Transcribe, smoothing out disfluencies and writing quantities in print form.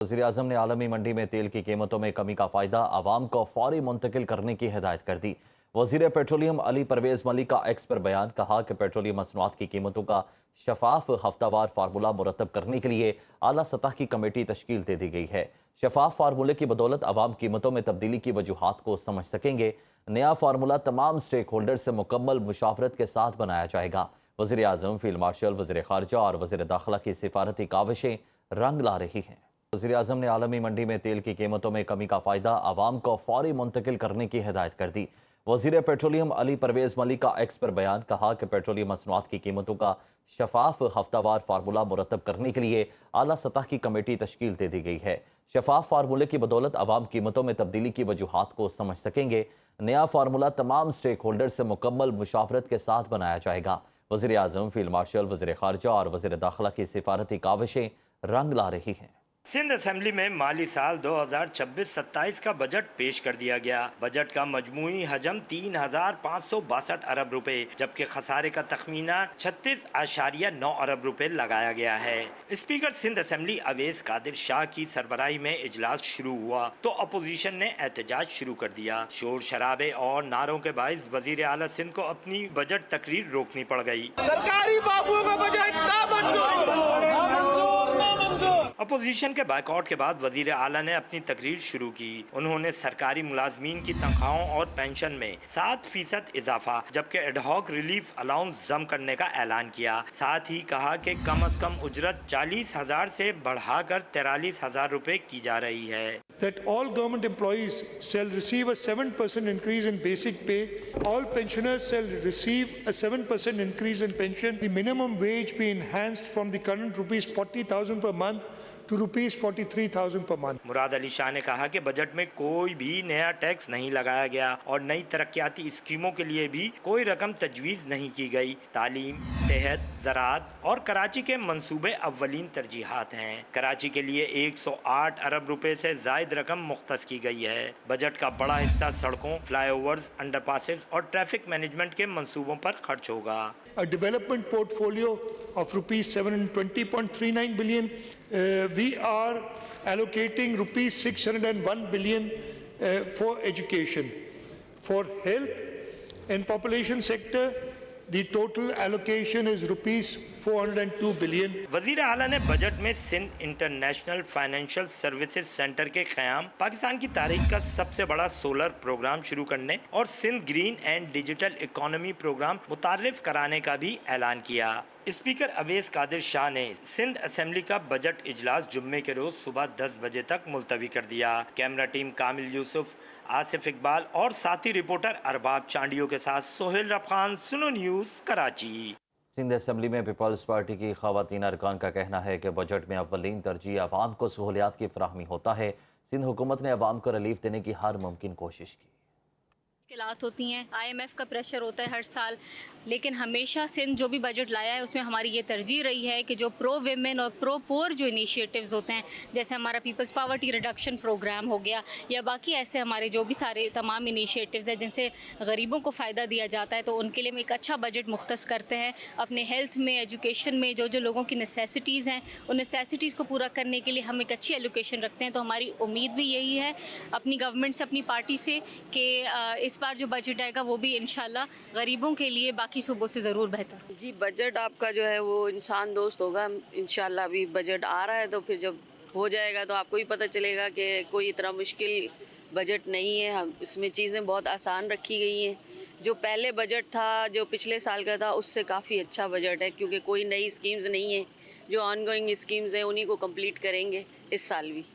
वज़ीर-ए-आज़म ने आलमी मंडी में तेल की कीमतों में कमी का फ़ायदा आवाम को फौरी मुंतकिल करने की हिदायत कर दी। वज़ीर पेट्रोलियम अली परवेज़ मलिक का एक्स पर बयान, कहा कि पेट्रोलियम मसनूआत की कीमतों का शफाफ हफ्तावार फार्मूला मुरतब करने के लिए आला सतह की कमेटी तश्कील दे दी गई है। शफाफ फार्मूले की बदौलत आवाम कीमतों में तब्दीली की वजूहात को समझ सकेंगे। नया फार्मूला तमाम स्टेक होल्डर से मुकम्मल मुशावरत के साथ बनाया जाएगा। वज़ीर-ए-आज़म, फील्ड मार्शल, वज़ीर ख़ारजा और वज़ीर दाखिला की सिफारती काविशें रंग ला रही हैं। वज़ीर-ए-आज़म ने आलमी मंडी में तेल की कीमतों में कमी का फ़ायदा आवाम को फौरी मुंतकिल करने की हिदायत कर दी। वज़ीर पेट्रोलियम अली परवेज़ मलिक का एक्स पर बयान, कहा कि पेट्रोलियम मसनूआत की कीमतों का शफाफ हफ्तावार फार्मूला मुरतब करने के लिए आला सतह की कमेटी तश्कील दे दी गई है। शफाफ फार्मूले की बदौलत आवाम कीमतों में तब्दीली की वजूहात को समझ सकेंगे। नया फार्मूला तमाम स्टेक होल्डर से मुकम्मल मुशावरत के साथ बनाया जाएगा। वज़ीर-ए-आज़म, फील्ड मार्शल, वज़ीर ख़ारजा और वज़ीर दाखिला की सिफारती काविशें रंग ला रही हैं। सिंध असेंबली में माली साल 2026-27 का बजट पेश कर दिया गया। बजट का मजमूई हजम 3,562 अरब रुपए, जबकि खसारे का तखमीना 36.9 अरब रुपए लगाया गया है। स्पीकर सिंध असेंबली अवैस कादिर शाह की सरबराही में इजलास शुरू हुआ तो अपोजिशन ने एहतजाज शुरू कर दिया। शोर शराबे और नारों के बाइस वजीर आला सिंध को अपनी बजट तकरीर रोकनी पड़ गई। सरकारी बाबुओं का बजट अपोजिशन के बायकॉट के बाद वजीर आला ने अपनी तकरीर शुरू की। उन्होंने सरकारी मुलाजमीन की तनख्वाहों और पेंशन में 7% इजाफा जबकि एडहॉक रिलीफ अलाउंस जम करने का ऐलान किया। साथ ही कहा कि कम अज कम उजरत 40,000 से बढ़ाकर 43,000 रुपए की जा रही है। That all government employees shall receive a 7% increase in basic pay. All pensioners shall receive a 7% increase in pension. The minimum wage be enhanced from the current rupees 40,000 per month to rupees 43,000 per month. Murad Ali Shah ने कहा कि budget में कोई भी नया tax नहीं लगाया गया और नई तरक्याती स्कीमों के लिए भी कोई रकम तजवीज़ नहीं की गई। तालीम, सेहत, ज़राअत और कराची के मंसूबे अव्वलीन तरजीहात हैं। कराची के लिए 108 अरब रुपए से ज़ायद रकम मुख्तस की गई है। बजट का बड़ा हिस्सा सड़कों, फ्लाईओवर्स, अंडरपासेस और ट्रैफिक मैनेजमेंट के मंसूबों पर खर्च होगा। A development portfolio of rupees 720.39 billion. We are allocating rupees 601 billion for education. For health and population sector, the total allocation is rupees 402 billion. वजीर आला ने बजट में Sindh international financial services centre के क़याम, पाकिस्तान की तारीख का सबसे बड़ा सोलर प्रोग्राम शुरू करने और Sindh green and digital economy program मुतारिफ कराने का भी ऐलान किया। स्पीकर अवैस कादिर शाह ने सिंध असेंबली का बजट इजलास जुम्मे के रोज सुबह 10 बजे तक मुलतवी कर दिया। कैमरा टीम कामिल यूसुफ, आसिफ इकबाल और साथी रिपोर्टर अरबाब चांडियों के साथ सोहेल रफखान, सुनो न्यूज़, कराची। सिंध असेंबली में पीपल्स पार्टी की ख़वातीन अरकान का कहना है कि बजट में अव्वलीन तरजीह आवाम को सहूलियात की फराहमी होता है। सिंध हुकूमत ने आवाम को रिलीफ देने की हर मुमकिन कोशिश की। मुश्किलात होती हैं, IMF का प्रेशर होता है हर साल, लेकिन हमेशा सिंध जो भी बजट लाया है उसमें हमारी ये तरजीह रही है कि जो प्रो विमेन और प्रो पुअर जो इनिशिएटिव्स होते हैं, जैसे हमारा पीपल्स पावर्टी रिडक्शन प्रोग्राम हो गया या बाकी ऐसे हमारे जो भी सारे तमाम इनिशिएटिव्स हैं जिनसे गरीबों को फ़ायदा दिया जाता है, तो उनके लिए हम एक अच्छा बजट मुख्तस करते हैं। अपने हेल्थ में, एजुकेशन में जो जो लोगों की नेसेसिटीज़ हैं, उन नेसेसिटीज़ को पूरा करने के लिए हम एक अच्छी एलोकेशन रखते हैं। तो हमारी उम्मीद भी यही है अपनी गवर्नमेंट से, अपनी पार्टी से, कि इस बार जो बजट आएगा वो भी इंशाल्लाह गरीबों के लिए बाकी सूबों से ज़रूर बेहतर। जी, बजट आपका जो है वो इंसान दोस्त होगा इंशाल्लाह। अभी बजट आ रहा है तो फिर जब हो जाएगा तो आपको भी पता चलेगा कि कोई इतना मुश्किल बजट नहीं है। हम इसमें चीज़ें बहुत आसान रखी गई हैं। जो पहले बजट था, जो पिछले साल का था, उससे काफ़ी अच्छा बजट है क्योंकि कोई नई स्कीम्स नहीं है। जो ऑनगोइंग स्कीम्स हैं उन्हीं को कंप्लीट करेंगे इस साल भी।